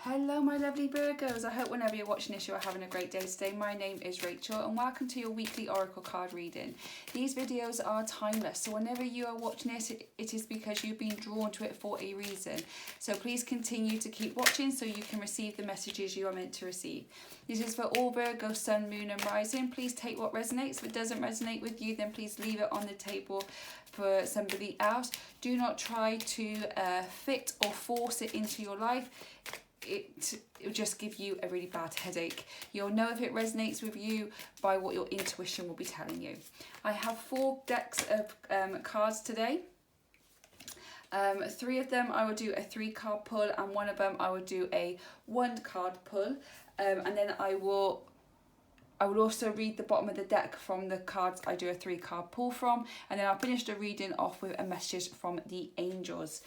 Hello my lovely Virgos, I hope whenever you're watching this you are having a great day today. My name is Rachel and welcome to your weekly oracle card reading. These videos are timeless, so whenever you are watching this it is because you've been drawn to it for a reason. So please continue to keep watching so you can receive the messages you are meant to receive. This is for all Virgo, Sun, Moon and Rising. Please take what resonates. If it doesn't resonate with you then please leave it on the table for somebody else. Do not try to fit or force it into your life. It will just give you a really bad headache. You'll know if it resonates with you by what your intuition will be telling you. I have 4 decks of cards today. 3 of them I will do a 3-card pull and 1 of them I will do a 1-card pull. And then I will also read the bottom of the deck from the cards I do a 3-card pull from, and then I'll finish the reading off with a message from the angels.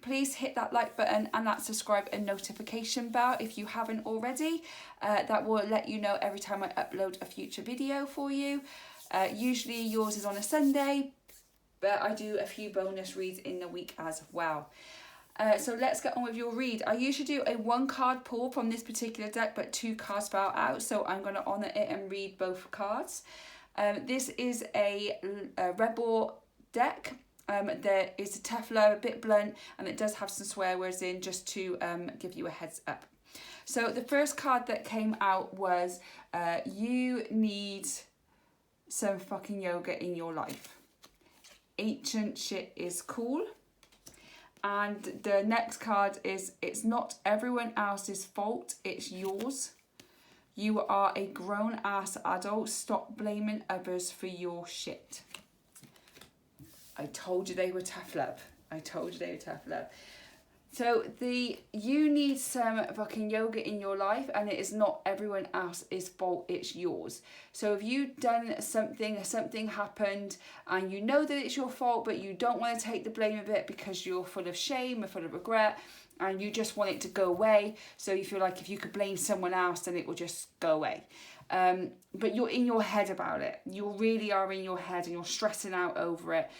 Please hit that like button and that subscribe and notification bell if you haven't already. That will let you know every time I upload a future video for you. Usually yours is on a Sunday, but I do a few bonus reads in the week as well. So let's get on with your read. I usually do a 1-card pull from this particular deck, but 2 cards fell out, so I'm going to honour it and read both cards. This is a rebel deck. There is a tough love, a bit blunt, and it does have some swear words in, just to give you a heads up. So the first card that came out was you need some fucking yoga in your life. Ancient shit is cool. And the next card is it's not everyone else's fault, it's yours. You are a grown ass adult, stop blaming others for your shit. I told you they were tough love. I told you they were tough love. So you need some fucking yoga in your life, and it is not everyone else's fault, it's yours. So if you've done something happened and you know that it's your fault, but you don't want to take the blame of it because you're full of shame or full of regret and you just want it to go away. So you feel like if you could blame someone else then it will just go away. But you're in your head about it. You really are in your head and you're stressing out over it.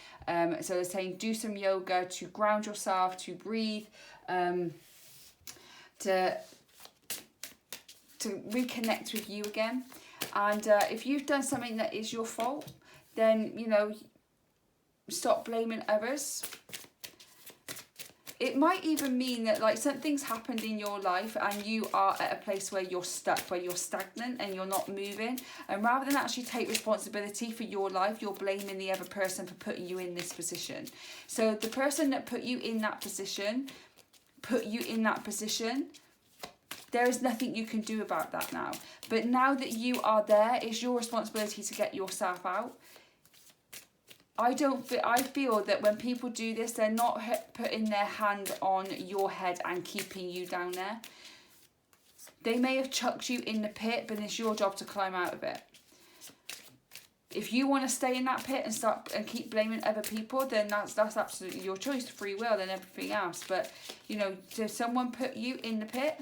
So they're saying do some yoga to ground yourself, to breathe, to reconnect with you again. And if you've done something that is your fault, then, you know, stop blaming others. It might even mean that like something's happened in your life and you are at a place where you're stuck, where you're stagnant and you're not moving. And rather than actually take responsibility for your life, you're blaming the other person for putting you in this position. So the person that put you in that position, there is nothing you can do about that now. But now that you are there, it's your responsibility to get yourself out. I feel that when people do this, they're not putting their hand on your head and keeping you down there. They may have chucked you in the pit, but it's your job to climb out of it. If you want to stay in that pit and keep blaming other people, then that's absolutely your choice, free will and everything else. But, you know, if someone put you in the pit,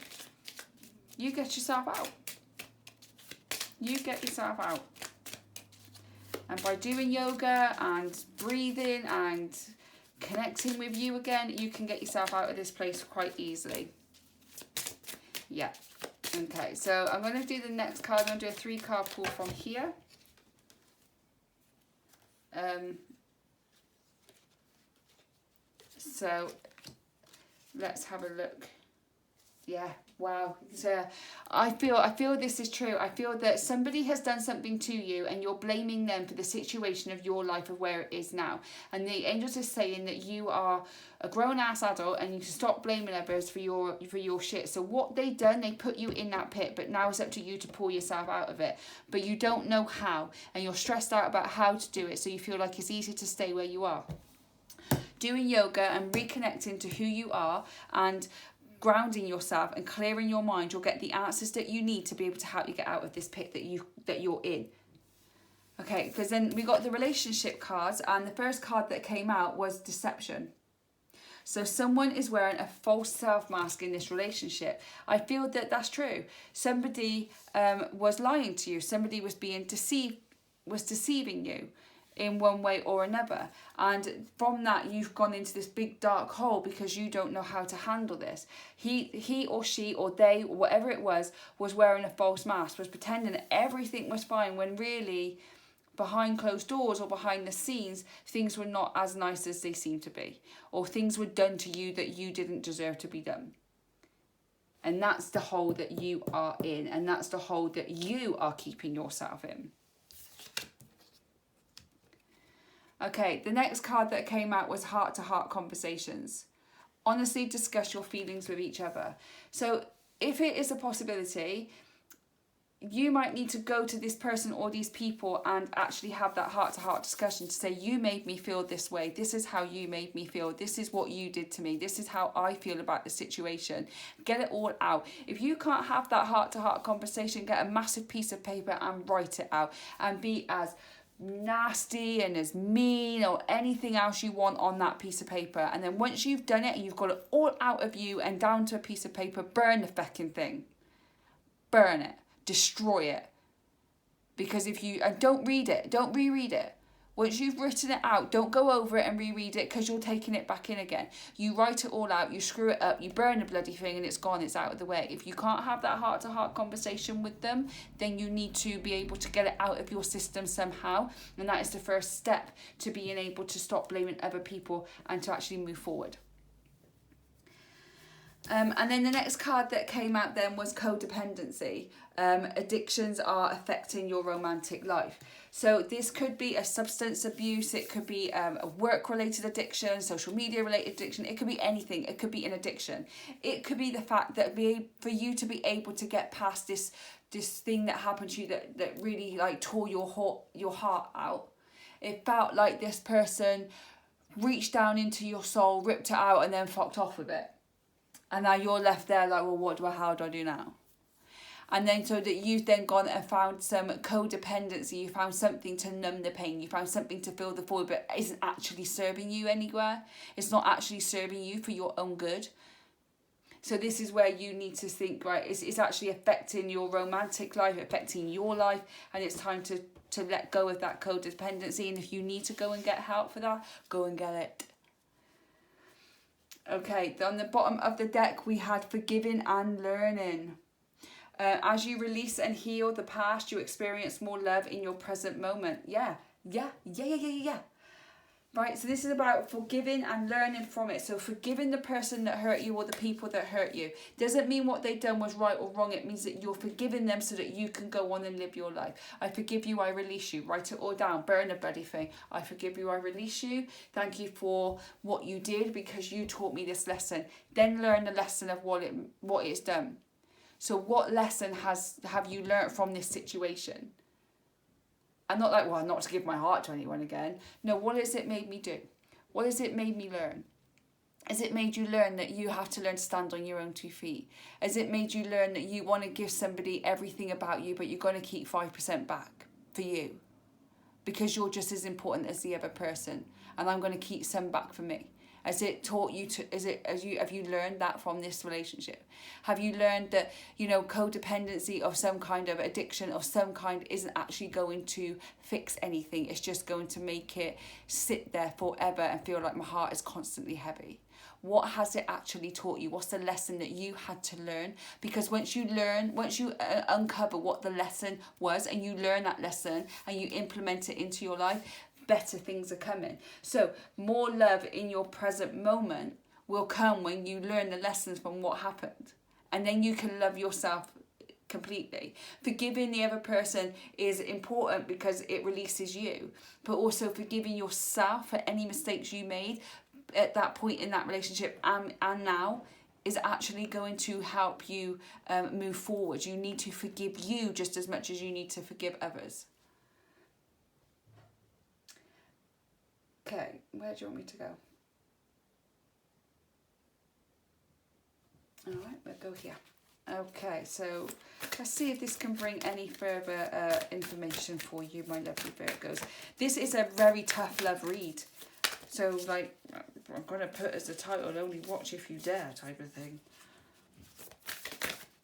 you get yourself out. You get yourself out. And by doing yoga and breathing and connecting with you again, you can get yourself out of this place quite easily. Yeah. Okay, so I'm going to do the next card. I'm going to do a 3-card pull from here. So let's have a look. Yeah, wow. So I feel this is true. I feel that somebody has done something to you and you're blaming them for the situation of your life, of where it is now. And the angels are saying that you are a grown-ass adult and you can stop blaming others for your shit. So what they done, they put you in that pit, but now it's up to you to pull yourself out of it. But you don't know how, and you're stressed out about how to do it, so you feel like it's easier to stay where you are. Doing yoga and reconnecting to who you are and grounding yourself and clearing your mind, you'll get the answers that you need to be able to help you get out of this pit that you're in. Okay, because then we got the relationship cards, and the first card that came out was deception. So someone is wearing a false self mask in this relationship. I feel that that's true. Somebody was lying to you. Somebody was deceiving you. in one way or another. And from that, you've gone into this big dark hole because you don't know how to handle this. He or she or they, whatever it was wearing a false mask, was pretending that everything was fine when really behind closed doors or behind the scenes, things were not as nice as they seemed to be, or things were done to you that you didn't deserve to be done. And that's the hole that you are in, and that's the hole that you are keeping yourself in. Okay, the next card that came out was heart-to-heart conversations. Honestly discuss your feelings with each other. So if it is a possibility, you might need to go to this person or these people and actually have that heart-to-heart discussion to say, you made me feel this way. This is how you made me feel. This is what you did to me. This is how I feel about the situation. Get it all out. If you can't have that heart-to-heart conversation, get a massive piece of paper and write it out, and be as nasty and as mean or anything else you want on that piece of paper. And then once you've done it and you've got it all out of you and down to a piece of paper, burn the fecking thing. Burn it. Destroy it. Because if you, and don't read it, don't reread it. Once you've written it out, don't go over it and reread it, because you're taking it back in again. You write it all out, you screw it up, you burn the bloody thing, and it's gone, it's out of the way. If you can't have that heart-to-heart conversation with them, then you need to be able to get it out of your system somehow. And that is the first step to being able to stop blaming other people and to actually move forward. And then the next card that came out then was codependency. Addictions are affecting your romantic life. So this could be a substance abuse, it could be a work-related addiction, social media-related addiction, it could be anything, it could be an addiction. It could be the fact that for you to be able to get past this thing that happened to you that really like tore your heart out. It felt like this person reached down into your soul, ripped it out, and then fucked off with it. And now you're left there like, well, how do I do now? And then so that you've then gone and found some codependency, you found something to numb the pain, you found something to fill the void, but it isn't actually serving you anywhere. It's not actually serving you for your own good. So this is where you need to think, right, it's actually affecting your romantic life, affecting your life, and it's time to let go of that codependency. And if you need to go and get help for that, go and get it. Okay, on the bottom of the deck, we had forgiving and learning. As you release and heal the past, you experience more love in your present moment. Yeah. Right, so this is about forgiving and learning from it. So forgiving the person that hurt you or the people that hurt you. Doesn't mean what they've done was right or wrong. It means that you're forgiving them so that you can go on and live your life. I forgive you, I release you. Write it all down. Burn the bloody thing. I forgive you, I release you. Thank you for what you did because you taught me this lesson. Then learn the lesson of what it's done. So what lesson have you learnt from this situation? I'm not like, well, not to give my heart to anyone again. No, what has it made me do? What has it made me learn? Has it made you learn that you have to learn to stand on your own 2 feet? Has it made you learn that you want to give somebody everything about you, but you're going to keep 5% back for you? Because you're just as important as the other person. And I'm going to keep some back for me. Has it taught you to, have you learned that from this relationship? Have you learned that, codependency of some kind of addiction of some kind isn't actually going to fix anything? It's just going to make it sit there forever and feel like my heart is constantly heavy. What has it actually taught you? What's the lesson that you had to learn? Because once you uncover what the lesson was and you learn that lesson and you implement it into your life, better things are coming. So more love in your present moment will come when you learn the lessons from what happened. And then you can love yourself completely. Forgiving the other person is important because it releases you. But also forgiving yourself for any mistakes you made at that point in that relationship and now is actually going to help you move forward. You need to forgive you just as much as you need to forgive others. Okay, where do you want me to go? Alright, we'll go here. Okay, so let's see if this can bring any further information for you, my lovely Virgos. This is a very tough love read. So, I'm going to put as the title, only watch if you dare type of thing.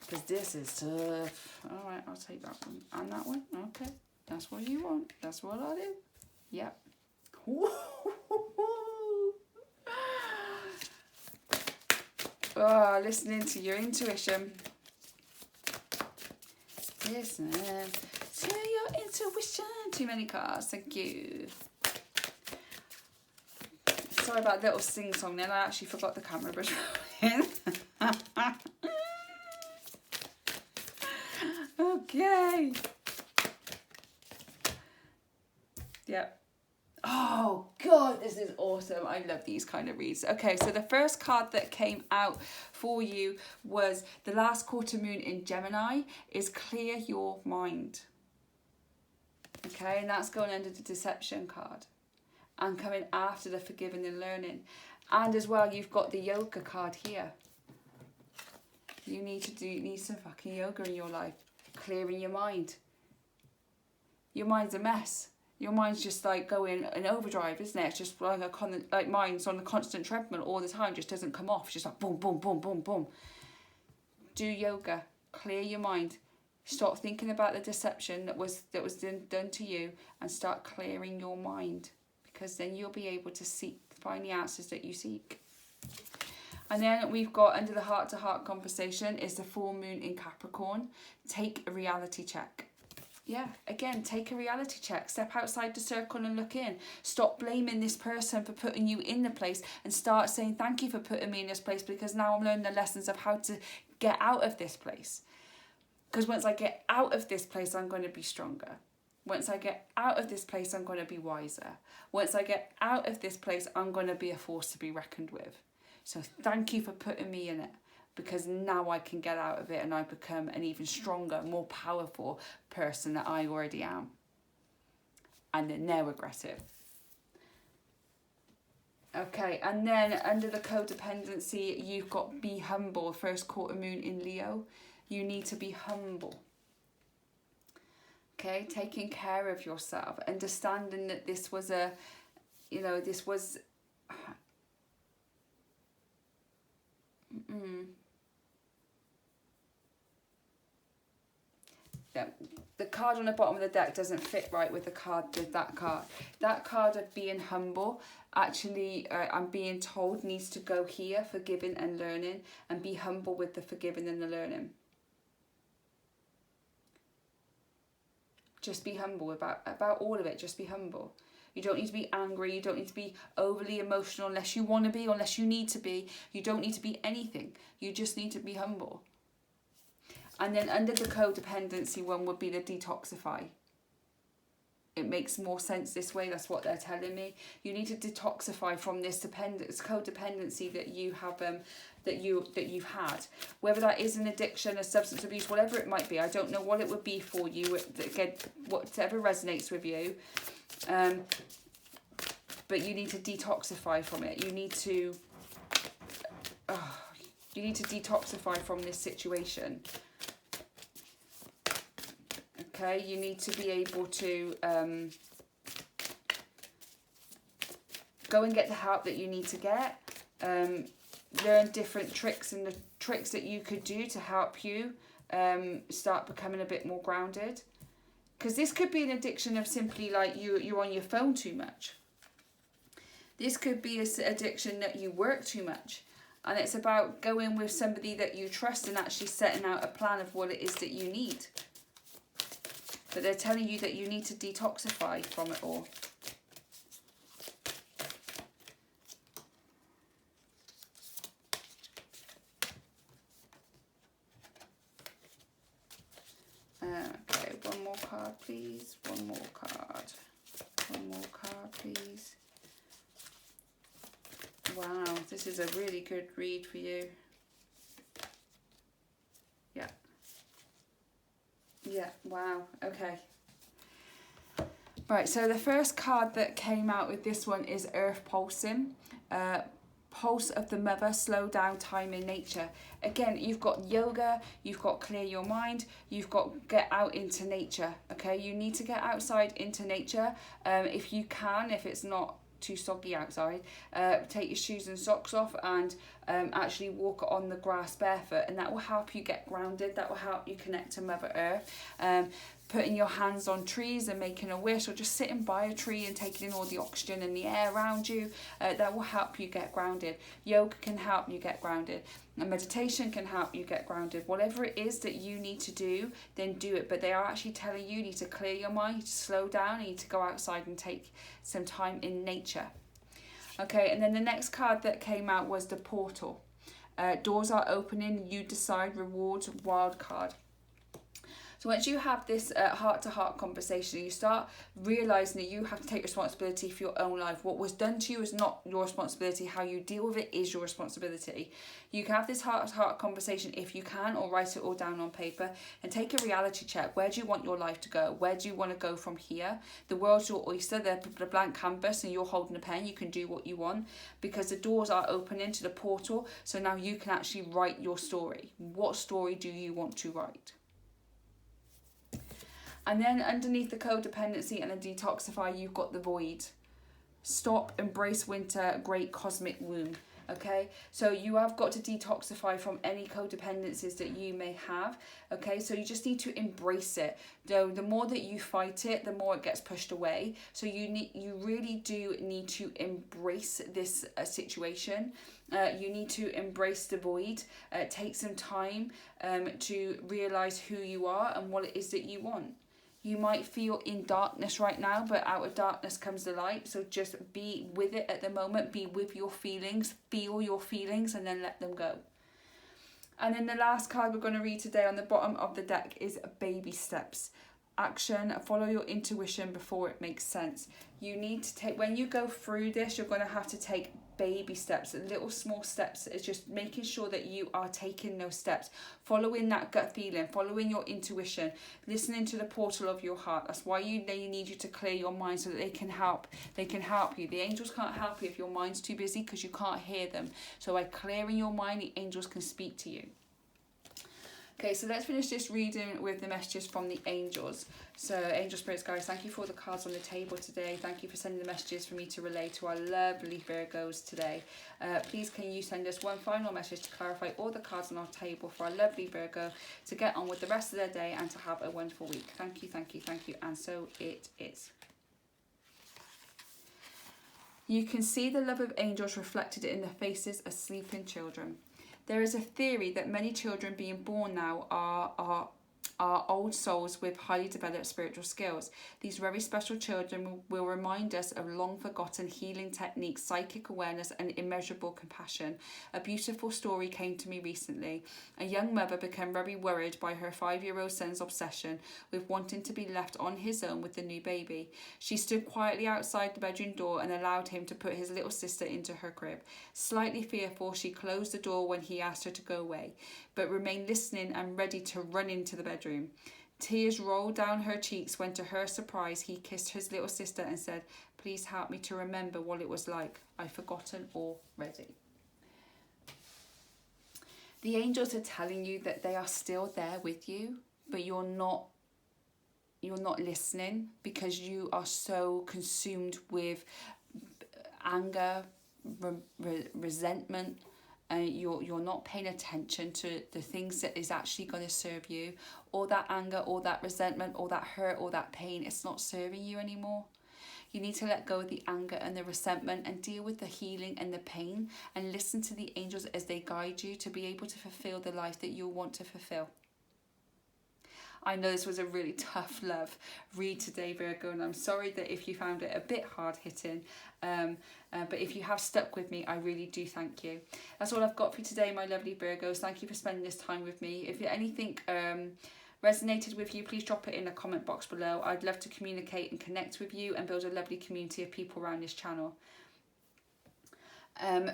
Because this is tough. Alright, I'll take that one. And that one? Okay, that's what you want. That's what I'll do. Yep. Oh, listening to your intuition. Listen to your intuition. Too many cards. Thank you. Sorry about the little sing-song then. I actually forgot the camera was rolling. Okay. Yep. Oh God, this is awesome. I love these kind of reads. Okay, so the first card that came out for you was the last quarter moon in Gemini is clear your mind. Okay, and that's going under the deception card and coming after the forgiving and learning. And as well, you've got the yoga card here. You need some fucking yoga in your life. Clearing your mind. Your mind's a mess. Your mind's just like going in overdrive, isn't it? It's just like mine's on a constant treadmill all the time, just doesn't come off. It's just like boom, boom, boom, boom, boom. Do yoga, clear your mind. Stop thinking about the deception that was done to you, and start clearing your mind, because then you'll be able to find the answers that you seek. And then we've got under the heart-to-heart conversation is the full moon in Capricorn. Take a reality check. Yeah, again, take a reality check. Step outside the circle and look in. Stop blaming this person for putting you in the place and start saying, thank you for putting me in this place, because now I'm learning the lessons of how to get out of this place. Because once I get out of this place, I'm going to be stronger. Once I get out of this place, I'm going to be wiser. Once I get out of this place, I'm going to be a force to be reckoned with. So thank you for putting me in it, because now I can get out of it and I become an even stronger, more powerful person that I already am. And then they're aggressive. Okay, and then under the codependency, you've got be humble, first quarter moon in Leo. You need to be humble. Okay, taking care of yourself, understanding that this was that the card on the bottom of the deck doesn't fit right with the card with that card. That card of being humble, actually, I'm being told needs to go here, forgiving and learning, and be humble with the forgiving and the learning. Just be humble about all of it. Just be humble. You don't need to be angry. You don't need to be overly emotional unless you want to be, unless you need to be. You don't need to be anything. You just need to be humble. And then under the codependency one would be the detoxify. It makes more sense this way. That's what they're telling me. You need to detoxify from this codependency that you have, that you've had. Whether that is an addiction, a substance abuse, whatever it might be. I don't know what it would be for you. Again, whatever resonates with you. But you need to detoxify from it. You need to detoxify from this situation. Okay, you need to be able to go and get the help that you need to get. Learn different tricks and the tricks that you could do to help you start becoming a bit more grounded. Because this could be an addiction of simply like you're on your phone too much. This could be an addiction that you work too much. And it's about going with somebody that you trust and actually setting out a plan of what it is that you need. But they're telling you that you need to detoxify from it all. Okay, one more card, please. One more card. One more card, please. Wow, this is a really good read for you. Yeah. Yeah, wow, okay. Right, so the first card that came out with this one is Earth Pulsing. Pulse of the mother, slow down time in nature. Again, you've got yoga, you've got clear your mind, you've got get out into nature, okay? You need to get outside into nature. If you can, if it's not too soggy outside, take your shoes and socks off and actually walk on the grass barefoot, and that will help you get grounded. That will help you connect to Mother Earth. putting your hands on trees and making a wish, or just sitting by a tree and taking in all the oxygen and the air around you, that will help you get grounded. Yoga can help you get grounded. And meditation can help you get grounded. Whatever it is that you need to do, then do it. But they are actually telling you need to clear your mind, you need to slow down, you need to go outside and take some time in nature. Okay, and then the next card that came out was the portal. Doors are opening, you decide, rewards, wild card. So once you have this heart-to-heart conversation, you start realising that you have to take responsibility for your own life. What was done to you is not your responsibility. How you deal with it is your responsibility. You can have this heart-to-heart conversation if you can, or write it all down on paper and take a reality check. Where do you want your life to go? Where do you want to go from here? The world's your oyster, the blank canvas, and you're holding a pen. You can do what you want because the doors are opening to the portal. So now you can actually write your story. What story do you want to write? And then underneath the codependency and the detoxify, you've got the void. Stop, embrace winter, great cosmic womb. Okay, so you have got to detoxify from any codependencies that you may have. Okay, so you just need to embrace it. Though the more that you fight it, the more it gets pushed away. So you really do need to embrace this situation. You need to embrace the void. Take some time to realize who you are and what it is that you want. You might feel in darkness right now, but out of darkness comes the light. So just be with it at the moment. Be with your feelings. Feel your feelings and then let them go. And then the last card we're going to read today on the bottom of the deck is baby steps. Action, follow your intuition before it makes sense. You need to take, when you go through this, you're going to have to take baby steps, little small steps. It's just making sure that you are taking those steps, following that gut feeling, following your intuition, listening to the portal of your heart. That's why they need you to clear your mind so that they can help you. The angels can't help you if your mind's too busy because you can't hear them. So by clearing your mind, the angels can speak to you. Okay, so let's finish this reading with the messages from the angels. So, angel spirits, guys, thank you for the cards on the table today. Thank you for sending the messages for me to relay to our lovely Virgos today. Please, can you send us one final message to clarify all the cards on our table for our lovely Virgo to get on with the rest of their day and to have a wonderful week. Thank you, thank you, thank you. And so it is. You can see the love of angels reflected in the faces of sleeping children. There is a theory that many children being born now are old souls with highly developed spiritual skills. These very special children will remind us of long-forgotten healing techniques, psychic awareness, and immeasurable compassion. A beautiful story came to me recently. A young mother became very worried by her 5-year-old son's obsession with wanting to be left on his own with the new baby. She stood quietly outside the bedroom door and allowed him to put his little sister into her crib. Slightly fearful, she closed the door when he asked her to go away, but remained listening and ready to run into the bedroom. Tears rolled down her cheeks when, to her surprise, he kissed his little sister and said, "Please help me to remember what it was like. I've forgotten already." The angels are telling you that they are still there with you, but you're not listening because you are so consumed with anger, resentment. You're not paying attention to the things that is actually going to serve you. All that anger, all that resentment, all that hurt, all that pain, it's not serving you anymore. You need to let go of the anger and the resentment and deal with the healing and the pain and listen to the angels as they guide you to be able to fulfill the life that you want to fulfill. I know this was a really tough love read today, Virgo, and I'm sorry that if you found it a bit hard-hitting, but if you have stuck with me, I really do thank you. That's all I've got for you today, my lovely Virgos. Thank you for spending this time with me. If anything resonated with you, please drop it in the comment box below. I'd love to communicate and connect with you and build a lovely community of people around this channel.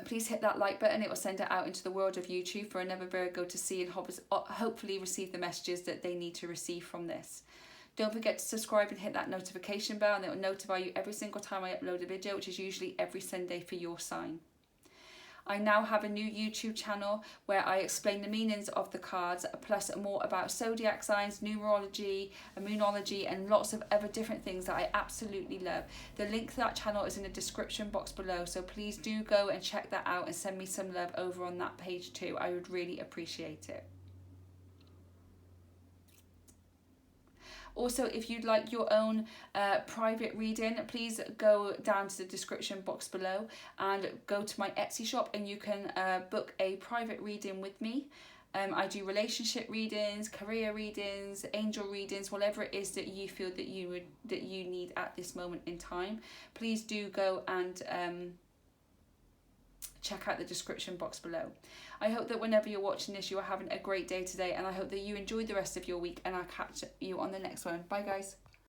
Please hit that like button. It will send it out into the world of YouTube for another Virgo to see and hopefully receive the messages that they need to receive from this. Don't forget to subscribe and hit that notification bell, and it will notify you every single time I upload a video, which is usually every Sunday for your sign. I now have a new YouTube channel where I explain the meanings of the cards, plus more about zodiac signs, numerology, moonology, and lots of other different things that I absolutely love. The link to that channel is in the description box below, so please do go and check that out and send me some love over on that page too. I would really appreciate it. Also, if you'd like your own private reading, please go down to the description box below and go to my Etsy shop, and you can book a private reading with me. I do relationship readings, career readings, angel readings, whatever it is that you feel that you need at this moment in time. Please do go and check out the description box below. I hope that whenever you're watching this, you are having a great day today, and I hope that you enjoy the rest of your week, and I'll catch you on the next one. Bye guys.